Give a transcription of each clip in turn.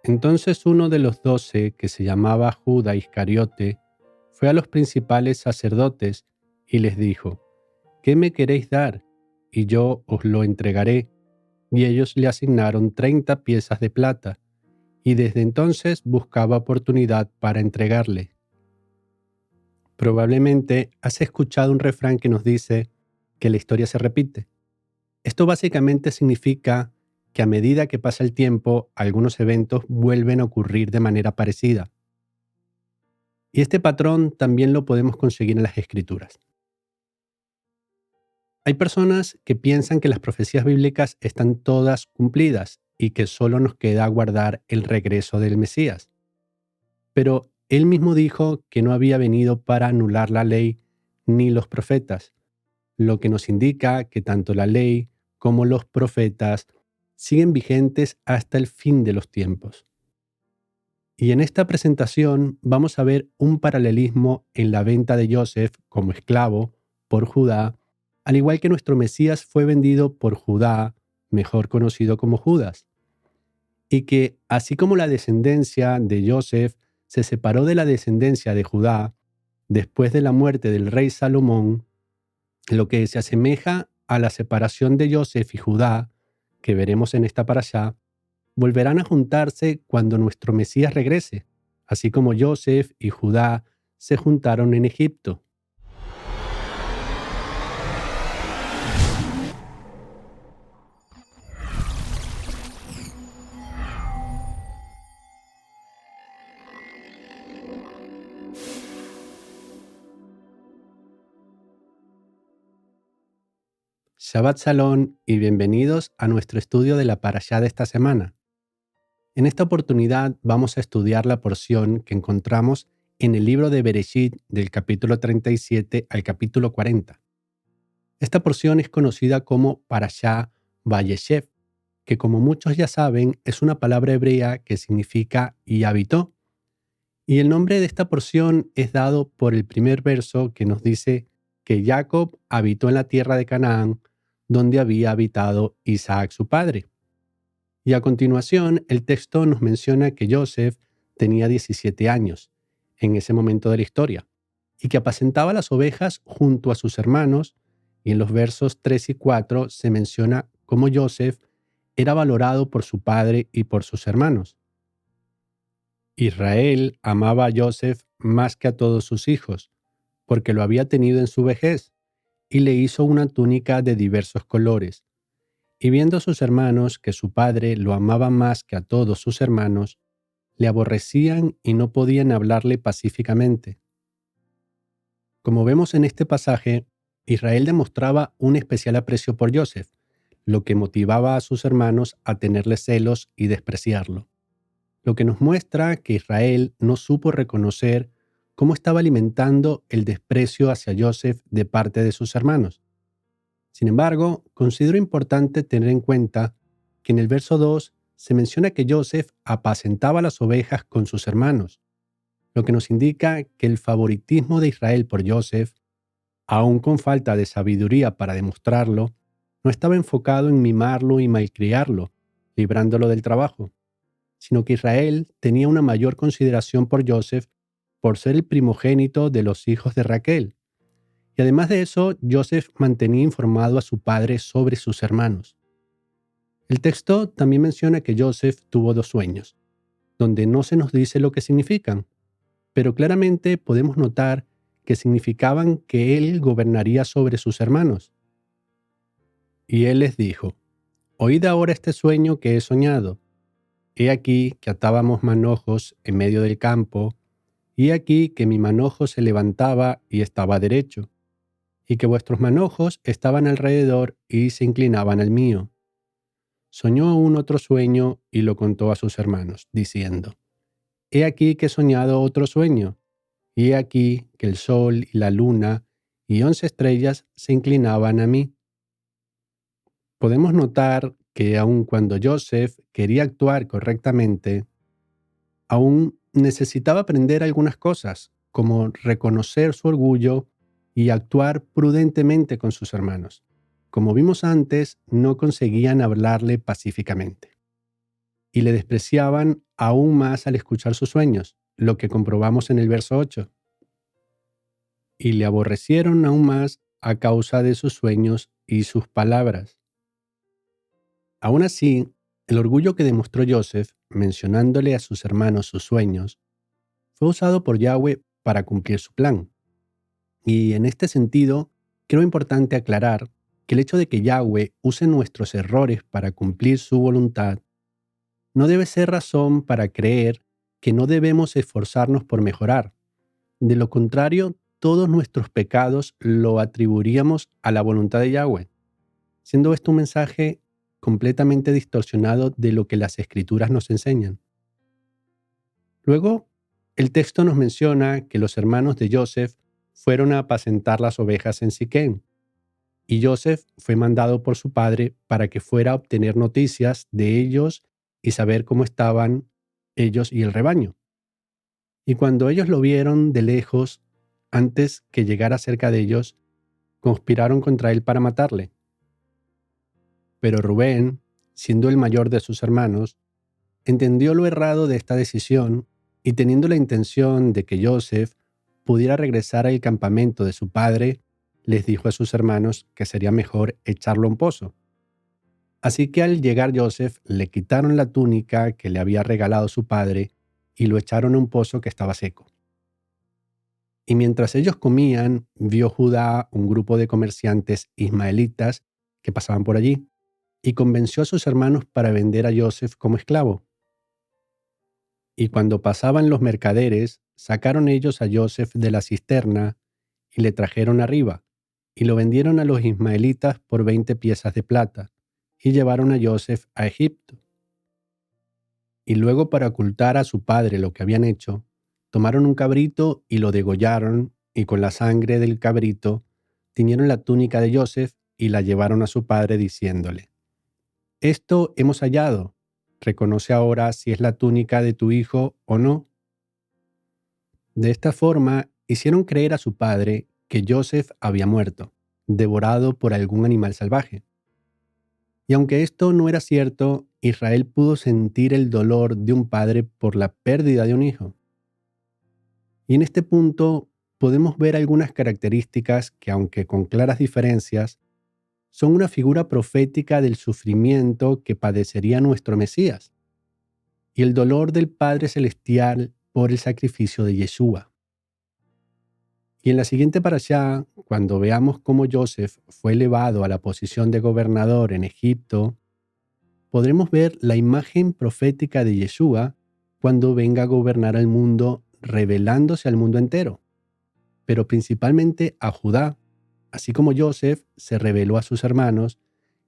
Entonces uno de los 12, que se llamaba Judas Iscariote, fue a los principales sacerdotes y les dijo: ¿Qué me queréis dar? Y yo os lo entregaré. Y ellos le asignaron 30 piezas de plata, y desde entonces buscaba oportunidad para entregarle. Probablemente has escuchado un refrán que nos dice que la historia se repite. Esto básicamente significa que a medida que pasa el tiempo, algunos eventos vuelven a ocurrir de manera parecida. Y este patrón también lo podemos conseguir en las Escrituras. Hay personas que piensan que las profecías bíblicas están todas cumplidas y que solo nos queda aguardar el regreso del Mesías. Pero él mismo dijo que no había venido para anular la ley ni los profetas, lo que nos indica que tanto la ley como los profetas siguen vigentes hasta el fin de los tiempos. Y en esta presentación vamos a ver un paralelismo en la venta de Joseph como esclavo por Judá, al igual que nuestro Mesías fue vendido por Judá, mejor conocido como Judas, y que así como la descendencia de Joseph se separó de la descendencia de Judá después de la muerte del rey Salomón, lo que se asemeja a la separación de Joseph y Judá, que veremos en esta parashá, volverán a juntarse cuando nuestro Mesías regrese, así como Joseph y Judá se juntaron en Egipto. Shabbat Shalom y bienvenidos a nuestro estudio de la parashá de esta semana. En esta oportunidad vamos a estudiar la porción que encontramos en el libro de Bereshit del capítulo 37 al capítulo 40. Esta porción es conocida como Parashá Vayeshev, que como muchos ya saben es una palabra hebrea que significa y habitó. Y el nombre de esta porción es dado por el primer verso que nos dice que Jacob habitó en la tierra de Canaán, donde había habitado Isaac su padre. Y a continuación el texto nos menciona que Joseph tenía 17 años en ese momento de la historia y que apacentaba las ovejas junto a sus hermanos, y en los versos 3 y 4 se menciona cómo Joseph era valorado por su padre y por sus hermanos. Israel amaba a Joseph más que a todos sus hijos, porque lo había tenido en su vejez, y le hizo una túnica de diversos colores. Y viendo a sus hermanos que su padre lo amaba más que a todos sus hermanos, le aborrecían y no podían hablarle pacíficamente. Como vemos en este pasaje, Israel demostraba un especial aprecio por Joseph, lo que motivaba a sus hermanos a tenerle celos y despreciarlo. Lo que nos muestra que Israel no supo reconocer cómo estaba alimentando el desprecio hacia Joseph de parte de sus hermanos. Sin embargo, considero importante tener en cuenta que en el verso 2 se menciona que Joseph apacentaba las ovejas con sus hermanos, lo que nos indica que el favoritismo de Israel por Joseph, aun con falta de sabiduría para demostrarlo, no estaba enfocado en mimarlo y malcriarlo, librándolo del trabajo, sino que Israel tenía una mayor consideración por Joseph por ser el primogénito de los hijos de Raquel. Y además de eso, Joseph mantenía informado a su padre sobre sus hermanos. El texto también menciona que Joseph tuvo 2 sueños, donde no se nos dice lo que significan, pero claramente podemos notar que significaban que él gobernaría sobre sus hermanos. Y él les dijo: «Oíd ahora este sueño que he soñado. He aquí que atábamos manojos en medio del campo, y he aquí que mi manojo se levantaba y estaba derecho, y que vuestros manojos estaban alrededor y se inclinaban al mío». Soñó aún otro sueño y lo contó a sus hermanos, diciendo: «He aquí que he soñado otro sueño, y he aquí que el sol y la luna y 11 estrellas se inclinaban a mí». Podemos notar que aun cuando Joseph quería actuar correctamente, aún necesitaba aprender algunas cosas, como reconocer su orgullo y actuar prudentemente con sus hermanos. Como vimos antes, no conseguían hablarle pacíficamente. y le despreciaban aún más al escuchar sus sueños, lo que comprobamos en el verso 8. Y le aborrecieron aún más a causa de sus sueños y sus palabras. Aún así, el orgullo que demostró Joseph, mencionándole a sus hermanos sus sueños, fue usado por Yahweh para cumplir su plan. Y en este sentido, creo importante aclarar que el hecho de que Yahweh use nuestros errores para cumplir su voluntad no debe ser razón para creer que no debemos esforzarnos por mejorar. De lo contrario, todos nuestros pecados lo atribuiríamos a la voluntad de Yahweh, siendo esto un mensaje completamente distorsionado de lo que las Escrituras nos enseñan. Luego, el texto nos menciona que los hermanos de Joseph fueron a apacentar las ovejas en Siquem, y Joseph fue mandado por su padre para que fuera a obtener noticias de ellos y saber cómo estaban ellos y el rebaño. Y cuando ellos lo vieron de lejos, antes que llegara cerca de ellos, conspiraron contra él para matarle. Pero Rubén, siendo el mayor de sus hermanos, entendió lo errado de esta decisión y teniendo la intención de que Joseph pudiera regresar al campamento de su padre, les dijo a sus hermanos que sería mejor echarlo a un pozo. Así que al llegar Joseph, le quitaron la túnica que le había regalado su padre y lo echaron a un pozo que estaba seco. Y mientras ellos comían, vio Judá un grupo de comerciantes ismaelitas que pasaban por allí, y convenció a sus hermanos para vender a Joseph como esclavo. Y cuando pasaban los mercaderes, sacaron ellos a Joseph de la cisterna y le trajeron arriba, y lo vendieron a los ismaelitas por 20 piezas de plata, y llevaron a Joseph a Egipto. Y luego, para ocultar a su padre lo que habían hecho, tomaron un cabrito y lo degollaron, y con la sangre del cabrito tiñeron la túnica de Joseph y la llevaron a su padre diciéndole: «Esto hemos hallado. Reconoce ahora si es la túnica de tu hijo o no». De esta forma, hicieron creer a su padre que Joseph había muerto, devorado por algún animal salvaje. Y aunque esto no era cierto, Israel pudo sentir el dolor de un padre por la pérdida de un hijo. Y en este punto podemos ver algunas características que, aunque con claras diferencias, son una figura profética del sufrimiento que padecería nuestro Mesías y el dolor del Padre Celestial por el sacrificio de Yeshua. Y en la siguiente parashá, cuando veamos cómo Joseph fue elevado a la posición de gobernador en Egipto, podremos ver la imagen profética de Yeshua cuando venga a gobernar al mundo, revelándose al mundo entero, pero principalmente a Judá, así como Joseph se reveló a sus hermanos,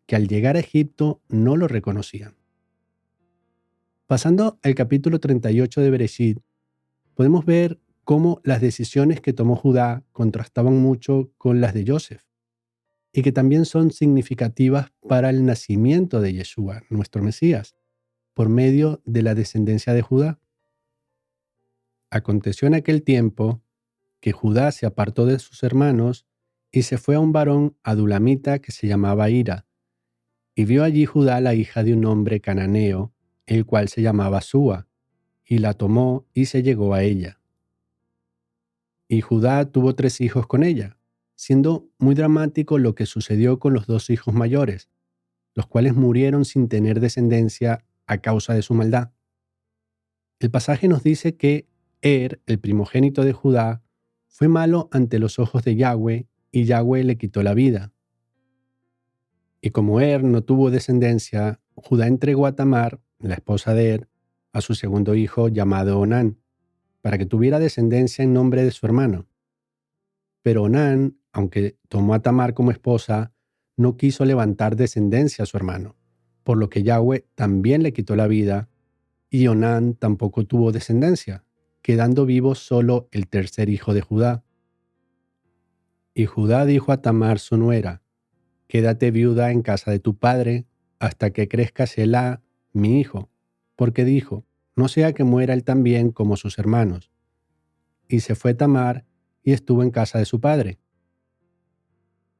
que al llegar a Egipto no lo reconocían. Pasando al capítulo 38 de Bereshit, podemos ver cómo las decisiones que tomó Judá contrastaban mucho con las de Joseph, y que también son significativas para el nacimiento de Yeshua, nuestro Mesías, por medio de la descendencia de Judá. Aconteció en aquel tiempo que Judá se apartó de sus hermanos y se fue a un varón adulamita que se llamaba Ira, y vio allí Judá la hija de un hombre cananeo, el cual se llamaba Súa, y la tomó y se llegó a ella. Y Judá tuvo 3 hijos con ella, siendo muy dramático lo que sucedió con los 2 hijos mayores, los cuales murieron sin tener descendencia a causa de su maldad. El pasaje nos dice que el primogénito de Judá, fue malo ante los ojos de Yahweh, y Yahweh le quitó la vida. Y como no tuvo descendencia, Judá entregó a Tamar, la esposa de a su segundo hijo llamado Onán, para que tuviera descendencia en nombre de su hermano. Pero Onán, aunque tomó a Tamar como esposa, no quiso levantar descendencia a su hermano, por lo que Yahweh también le quitó la vida, y Onán tampoco tuvo descendencia, quedando vivo solo el tercer hijo de Judá. Y Judá dijo a Tamar su nuera: «Quédate viuda en casa de tu padre hasta que crezca Selá, mi hijo», porque dijo: «No sea que muera él también como sus hermanos». Y se fue Tamar y estuvo en casa de su padre.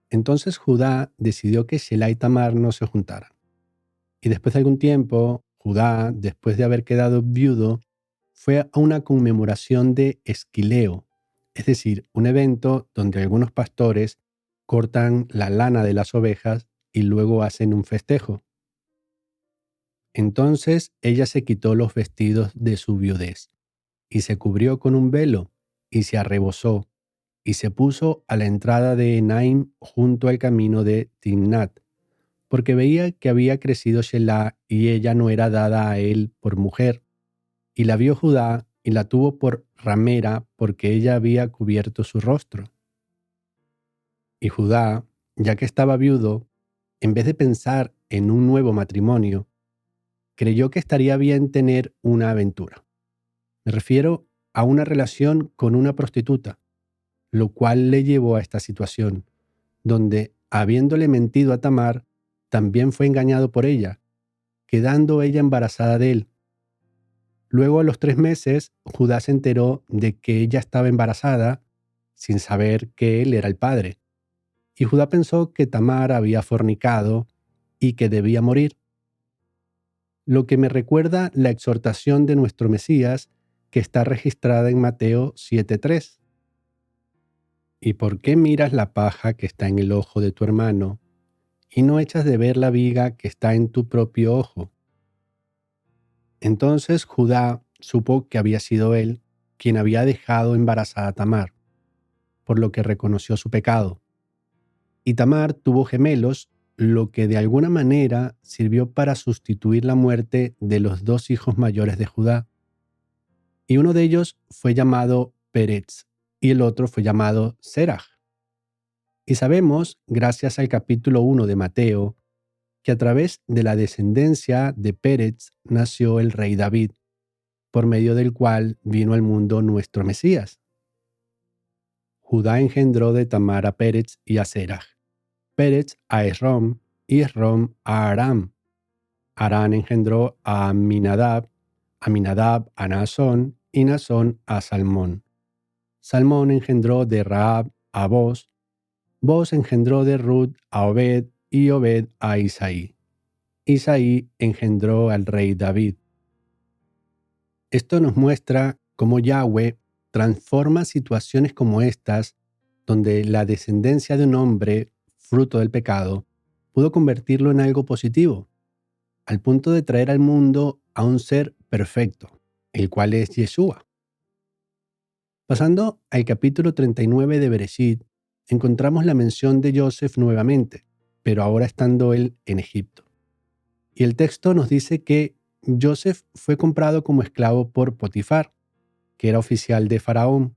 Entonces Judá decidió que Selá y Tamar no se juntaran. Y después de algún tiempo, Judá, después de haber quedado viudo, fue a una conmemoración de Esquileo, es decir, un evento donde algunos pastores cortan la lana de las ovejas y luego hacen un festejo. Entonces ella se quitó los vestidos de su viudez y se cubrió con un velo y se arrebozó y se puso a la entrada de Enaim junto al camino de Timnat, porque veía que había crecido Shelah y ella no era dada a él por mujer. Y la vio Judá y la tuvo por ramera porque ella había cubierto su rostro. Y Judá, ya que estaba viudo, en vez de pensar en un nuevo matrimonio, creyó que estaría bien tener una aventura. Me refiero a una relación con una prostituta, lo cual le llevó a esta situación, donde, habiéndole mentido a Tamar, también fue engañado por ella, quedando ella embarazada de él. Luego, a los 3 meses, Judá se enteró de que ella estaba embarazada sin saber que él era el padre. Y Judá pensó que Tamar había fornicado y que debía morir. Lo que me recuerda la exhortación de nuestro Mesías que está registrada en Mateo 7:3. ¿Y por qué miras la paja que está en el ojo de tu hermano y no echas de ver la viga que está en tu propio ojo? Entonces Judá supo que había sido él quien había dejado embarazada a Tamar, por lo que reconoció su pecado. Y Tamar tuvo gemelos, lo que de alguna manera sirvió para sustituir la muerte de los 2 hijos mayores de Judá. Y uno de ellos fue llamado Pérez y el otro fue llamado Seraj. Y sabemos, gracias al capítulo 1 de Mateo, que a través de la descendencia de Pérez nació el rey David, por medio del cual vino al mundo nuestro Mesías. Judá engendró de Tamar a Pérez y a Seraj, Pérez a Esrom y Esrom a Aram. Aram engendró a Aminadab a Naasón y Naasón a Salmón. Salmón engendró de Rahab a Boz. Boz engendró de Ruth a Obed y Obed a Isaí. Isaí engendró al rey David. Esto nos muestra cómo Yahweh transforma situaciones como estas, donde la descendencia de un hombre, fruto del pecado, pudo convertirlo en algo positivo, al punto de traer al mundo a un ser perfecto, el cual es Yeshua. Pasando al capítulo 39 de Bereshit, encontramos la mención de Joseph nuevamente, pero ahora estando él en Egipto. Y el texto nos dice que Joseph fue comprado como esclavo por Potifar, que era oficial de Faraón,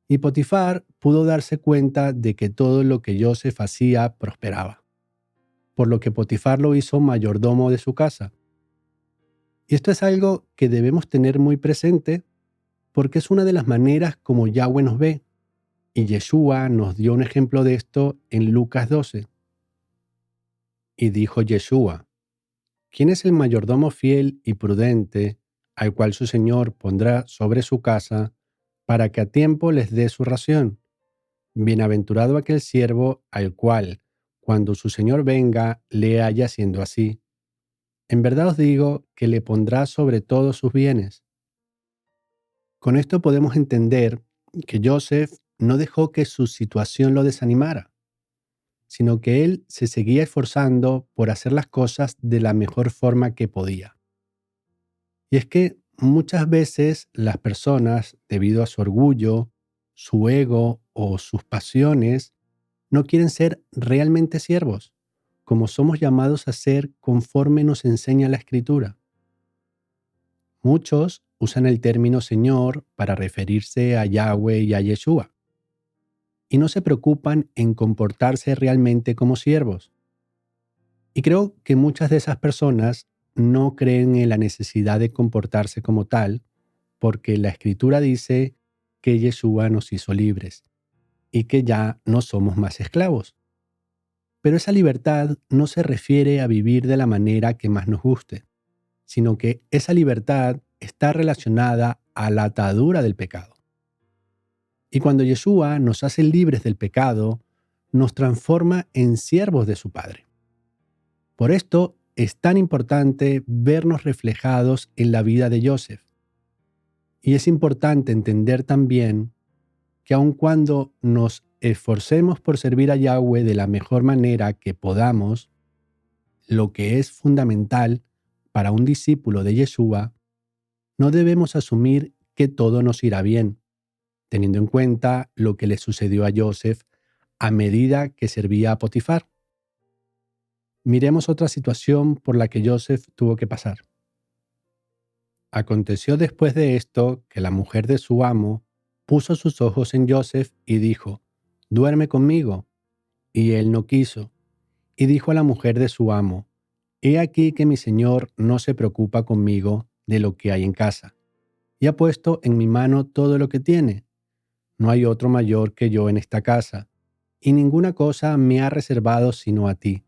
y Potifar pudo darse cuenta de que todo lo que Joseph hacía prosperaba, por lo que Potifar lo hizo mayordomo de su casa. Y esto es algo que debemos tener muy presente porque es una de las maneras como Yahweh nos ve, y Yeshua nos dio un ejemplo de esto en Lucas 12. Y dijo Yeshua: ¿Quién es el mayordomo fiel y prudente al cual su señor pondrá sobre su casa para que a tiempo les dé su ración? Bienaventurado aquel siervo al cual, cuando su señor venga, le haya haciendo así. En verdad os digo que le pondrá sobre todos sus bienes. Con esto podemos entender que Joseph no dejó que su situación lo desanimara, sino que él se seguía esforzando por hacer las cosas de la mejor forma que podía. Y es que muchas veces las personas, debido a su orgullo, su ego o sus pasiones, no quieren ser realmente siervos, como somos llamados a ser conforme nos enseña la Escritura. Muchos usan el término Señor para referirse a Yahweh y a Yeshua, y no se preocupan en comportarse realmente como siervos. Y creo que muchas de esas personas no creen en la necesidad de comportarse como tal, porque la Escritura dice que Yeshua nos hizo libres y que ya no somos más esclavos. Pero esa libertad no se refiere a vivir de la manera que más nos guste, sino que esa libertad está relacionada a la atadura del pecado. Y cuando Yeshua nos hace libres del pecado, nos transforma en siervos de su Padre. Por esto es tan importante vernos reflejados en la vida de Joseph. Y es importante entender también que aun cuando nos esforcemos por servir a Yahweh de la mejor manera que podamos, lo que es fundamental para un discípulo de Yeshua, no debemos asumir que todo nos irá bien, teniendo en cuenta lo que le sucedió a Joseph a medida que servía a Potifar. Miremos otra situación por la que Joseph tuvo que pasar. Aconteció después de esto que la mujer de su amo puso sus ojos en Joseph y dijo: «Duerme conmigo». Y él no quiso. Y dijo a la mujer de su amo: «He aquí que mi señor no se preocupa conmigo de lo que hay en casa, y ha puesto en mi mano todo lo que tiene. No hay otro mayor que yo en esta casa, y ninguna cosa me ha reservado sino a ti,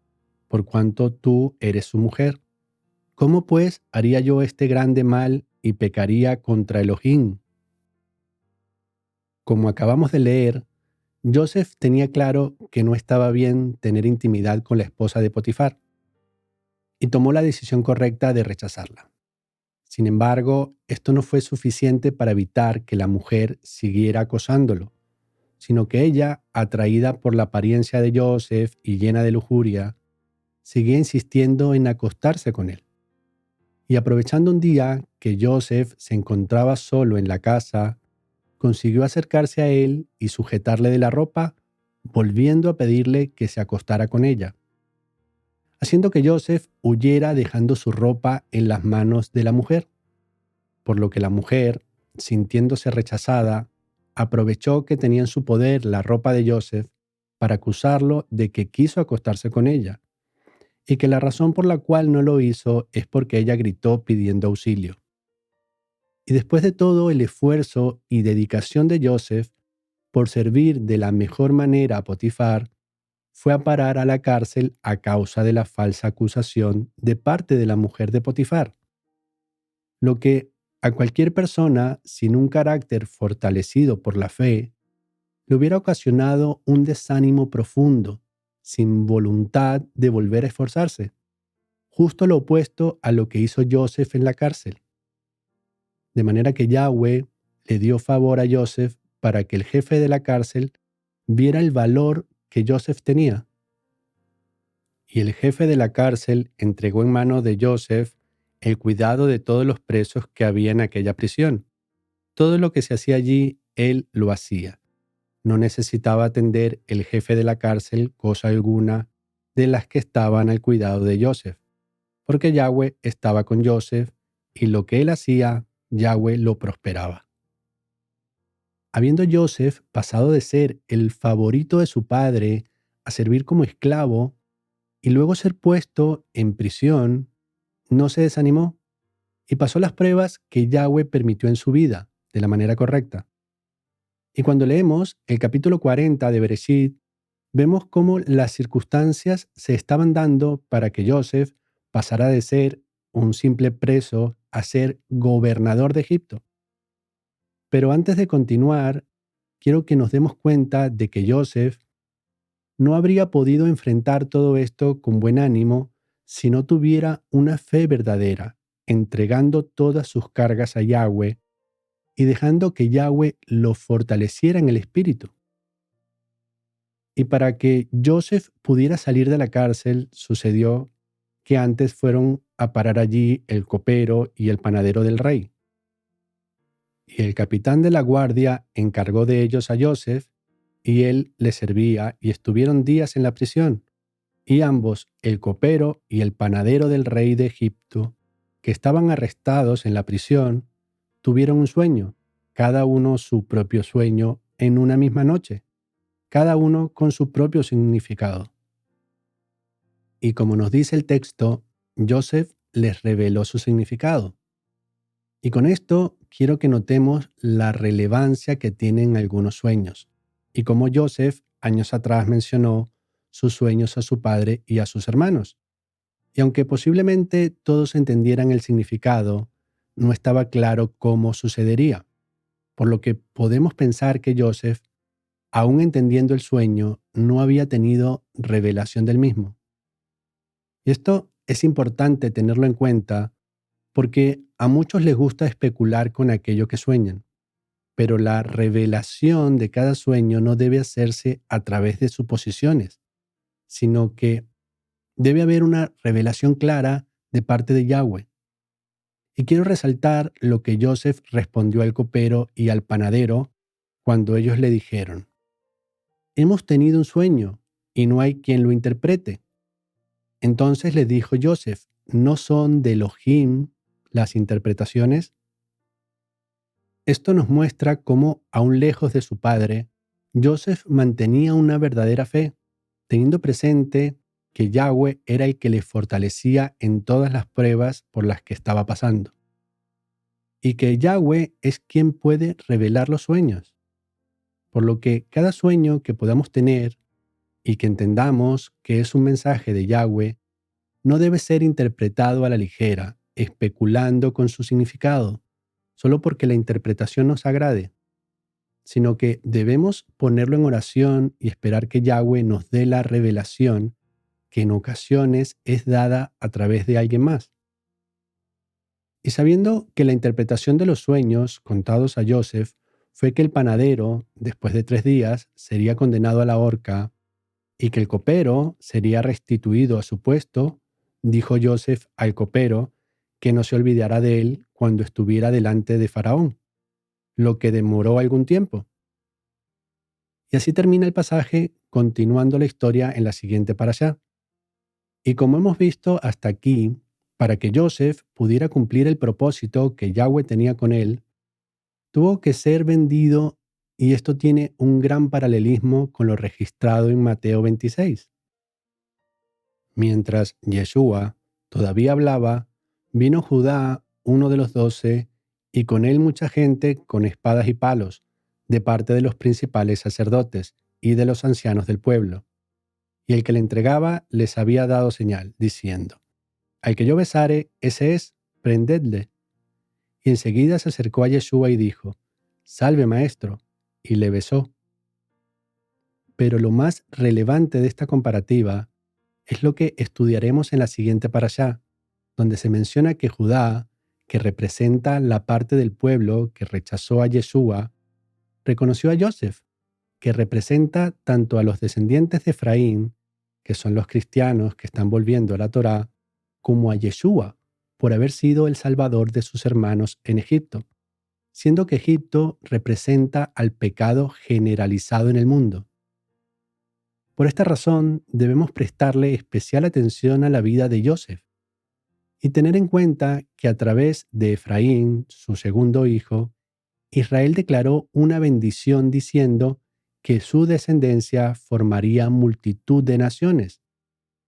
por cuanto tú eres su mujer. ¿Cómo pues haría yo este grande mal y pecaría contra Elohim?». Como acabamos de leer, Joseph tenía claro que no estaba bien tener intimidad con la esposa de Potifar, y tomó la decisión correcta de rechazarla. Sin embargo, esto no fue suficiente para evitar que la mujer siguiera acosándolo, sino que ella, atraída por la apariencia de Joseph y llena de lujuria, seguía insistiendo en acostarse con él. Y aprovechando un día que Joseph se encontraba solo en la casa, consiguió acercarse a él y sujetarle de la ropa, volviendo a pedirle que se acostara con ella, haciendo que Joseph huyera dejando su ropa en las manos de la mujer, por lo que la mujer, sintiéndose rechazada, aprovechó que tenía en su poder la ropa de Joseph para acusarlo de que quiso acostarse con ella, y que la razón por la cual no lo hizo es porque ella gritó pidiendo auxilio. Y después de todo el esfuerzo y dedicación de Joseph por servir de la mejor manera a Potifar, fue a parar a la cárcel a causa de la falsa acusación de parte de la mujer de Potifar, lo que a cualquier persona sin un carácter fortalecido por la fe le hubiera ocasionado un desánimo profundo, sin voluntad de volver a esforzarse, justo lo opuesto a lo que hizo Joseph en la cárcel. De manera que Yahweh le dio favor a Joseph para que el jefe de la cárcel viera el valor que Joseph tenía. Y el jefe de la cárcel entregó en manos de Joseph el cuidado de todos los presos que había en aquella prisión. Todo lo que se hacía allí, él lo hacía. No necesitaba atender el jefe de la cárcel cosa alguna de las que estaban al cuidado de Joseph, porque Yahweh estaba con Joseph y lo que él hacía, Yahweh lo prosperaba. Habiendo Joseph pasado de ser el favorito de su padre a servir como esclavo y luego ser puesto en prisión, no se desanimó y pasó las pruebas que Yahweh permitió en su vida de la manera correcta. Y cuando leemos el capítulo 40 de Bereshit, vemos cómo las circunstancias se estaban dando para que Joseph pasara de ser un simple preso a ser gobernador de Egipto. Pero antes de continuar, quiero que nos demos cuenta de que Joseph no habría podido enfrentar todo esto con buen ánimo si no tuviera una fe verdadera, entregando todas sus cargas a Yahweh y dejando que Yahweh lo fortaleciera en el espíritu. Y para que Joseph pudiera salir de la cárcel, sucedió que antes fueron a parar allí el copero y el panadero del rey. Y el capitán de la guardia encargó de ellos a Joseph, y él les servía, y estuvieron días en la prisión. Y ambos, el copero y el panadero del rey de Egipto, que estaban arrestados en la prisión, tuvieron un sueño, cada uno su propio sueño en una misma noche, cada uno con su propio significado. Y como nos dice el texto, Joseph les reveló su significado. Y con esto quiero que notemos la relevancia que tienen algunos sueños, y cómo Joseph años atrás mencionó sus sueños a su padre y a sus hermanos. Y aunque posiblemente todos entendieran el significado, no estaba claro cómo sucedería, por lo que podemos pensar que Joseph, aún entendiendo el sueño, no había tenido revelación del mismo. Y esto es importante tenerlo en cuenta porque a muchos les gusta especular con aquello que sueñan, pero la revelación de cada sueño no debe hacerse a través de suposiciones, sino que debe haber una revelación clara de parte de Yahweh. Y quiero resaltar lo que Joseph respondió al copero y al panadero cuando ellos le dijeron: hemos tenido un sueño y no hay quien lo interprete. Entonces le dijo Joseph: ¿no son de Elohim las interpretaciones? Esto nos muestra cómo, aún lejos de su padre, Joseph mantenía una verdadera fe, teniendo presente que Yahweh era el que le fortalecía en todas las pruebas por las que estaba pasando, y que Yahweh es quien puede revelar los sueños, por lo que cada sueño que podamos tener y que entendamos que es un mensaje de Yahweh no debe ser interpretado a la ligera, especulando con su significado, solo porque la interpretación nos agrade, sino que debemos ponerlo en oración y esperar que Yahweh nos dé la revelación que en ocasiones es dada a través de alguien más. Y sabiendo que la interpretación de los sueños contados a Joseph fue que el panadero, después de 3 días, sería condenado a la horca y que el copero sería restituido a su puesto, dijo Joseph al copero que no se olvidara de él cuando estuviera delante de Faraón, lo que demoró algún tiempo. Y así termina el pasaje, continuando la historia en la siguiente parashá. Y como hemos visto hasta aquí, para que Joseph pudiera cumplir el propósito que Yahweh tenía con él, tuvo que ser vendido, y esto tiene un gran paralelismo con lo registrado en Mateo 26. Mientras Yeshua todavía hablaba, vino Judá, uno de los 12, y con él mucha gente con espadas y palos, de parte de los principales sacerdotes y de los ancianos del pueblo. Y el que le entregaba les había dado señal, diciendo: al que yo besare, ese es, prendedle. Y enseguida se acercó a Yeshua y dijo: salve, maestro, y le besó. Pero lo más relevante de esta comparativa es lo que estudiaremos en la siguiente parashá, donde se menciona que Judá, que representa la parte del pueblo que rechazó a Yeshua, reconoció a Joseph, que representa tanto a los descendientes de Efraín, que son los cristianos que están volviendo a la Torá, como a Yeshua, por haber sido el salvador de sus hermanos en Egipto, siendo que Egipto representa al pecado generalizado en el mundo. Por esta razón, debemos prestarle especial atención a la vida de Joseph y tener en cuenta que a través de Efraín, su segundo hijo, Israel declaró una bendición diciendo que su descendencia formaría multitud de naciones,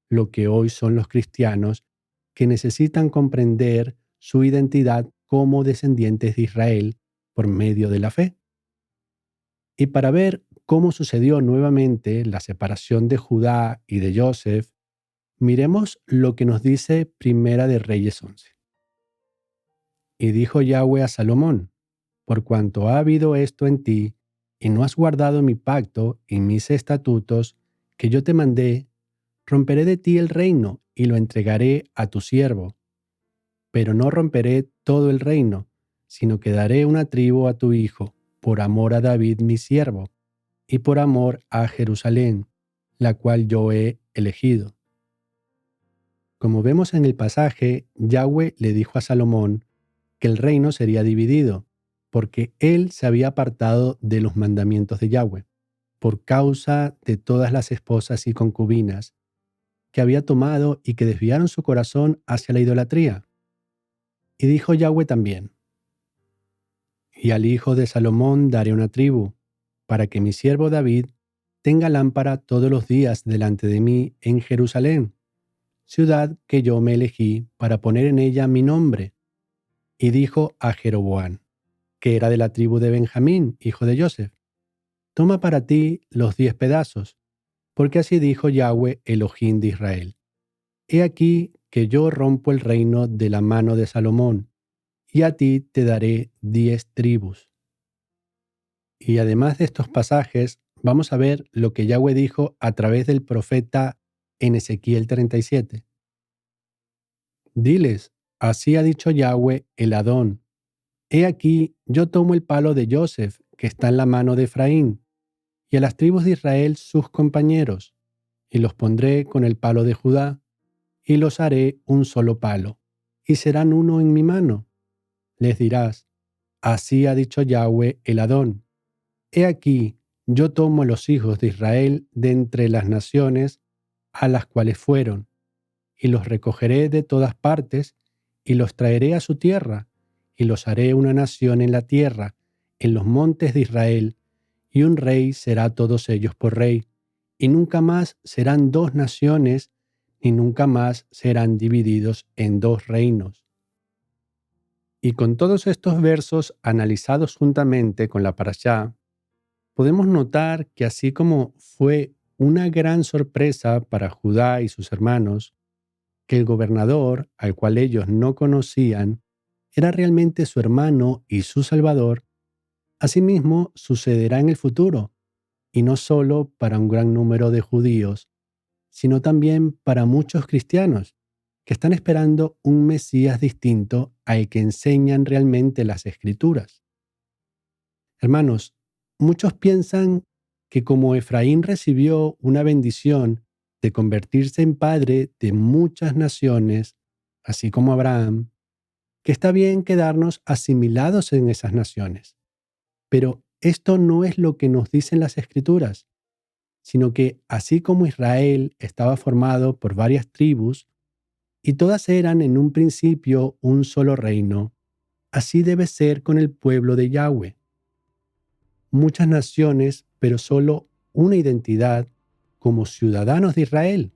lo que hoy son los cristianos que necesitan comprender su identidad como descendientes de Israel por medio de la fe. Y para ver cómo sucedió nuevamente la separación de Judá y de Joseph, miremos lo que nos dice Primera de Reyes 11. Y dijo Yahweh a Salomón: por cuanto ha habido esto en ti, y no has guardado mi pacto y mis estatutos que yo te mandé, romperé de ti el reino y lo entregaré a tu siervo. Pero no romperé todo el reino, sino que daré una tribu a tu hijo, por amor a David mi siervo, y por amor a Jerusalén, la cual yo he elegido. Como vemos en el pasaje, Yahweh le dijo a Salomón que el reino sería dividido, porque él se había apartado de los mandamientos de Yahweh, por causa de todas las esposas y concubinas que había tomado y que desviaron su corazón hacia la idolatría. Y dijo Yahweh también: y al hijo de Salomón daré una tribu, para que mi siervo David tenga lámpara todos los días delante de mí en Jerusalén, ciudad que yo me elegí para poner en ella mi nombre. Y dijo a Jeroboam, que era de la tribu de Benjamín, hijo de Joseph: toma para ti los 10 pedazos, porque así dijo Yahweh, Elohim de Israel: he aquí que yo rompo el reino de la mano de Salomón, y a ti te daré 10 tribus. Y además de estos pasajes, vamos a ver lo que Yahweh dijo a través del profeta en Ezequiel 37. Diles, así ha dicho Yahweh el Adón. He aquí, yo tomo el palo de Joseph, que está en la mano de Efraín, y a las tribus de Israel sus compañeros, y los pondré con el palo de Judá, y los haré un solo palo, y serán uno en mi mano. Les dirás, así ha dicho Yahweh el Adón. He aquí, yo tomo los hijos de Israel de entre las naciones a las cuales fueron, y los recogeré de todas partes, y los traeré a su tierra, y los haré una nación en la tierra, en los montes de Israel, y un rey será a todos ellos por rey, y nunca más serán dos naciones, ni nunca más serán divididos en dos reinos. Y con todos estos versos analizados juntamente con la parashá, podemos notar que así como fue una gran sorpresa para Judá y sus hermanos, que el gobernador, al cual ellos no conocían, era realmente su hermano y su salvador, asimismo sucederá en el futuro, y no solo para un gran número de judíos, sino también para muchos cristianos que están esperando un Mesías distinto al que enseñan realmente las Escrituras. Hermanos, muchos piensan que como Efraín recibió una bendición de convertirse en padre de muchas naciones, así como Abraham, que está bien quedarnos asimilados en esas naciones. Pero esto no es lo que nos dicen las Escrituras, sino que así como Israel estaba formado por varias tribus, y todas eran en un principio un solo reino, así debe ser con el pueblo de Yahweh. Muchas naciones, pero solo una identidad como ciudadanos de Israel,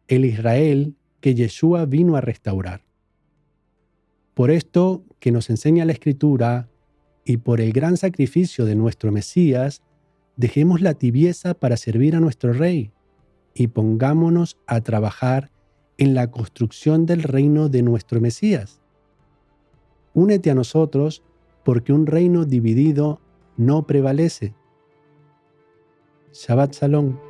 el Israel que Yeshua vino a restaurar. Por esto que nos enseña la Escritura y por el gran sacrificio de nuestro Mesías, dejemos la tibieza para servir a nuestro Rey y pongámonos a trabajar en la construcción del reino de nuestro Mesías. Únete a nosotros porque un reino dividido no prevalece. Shabbat Shalom.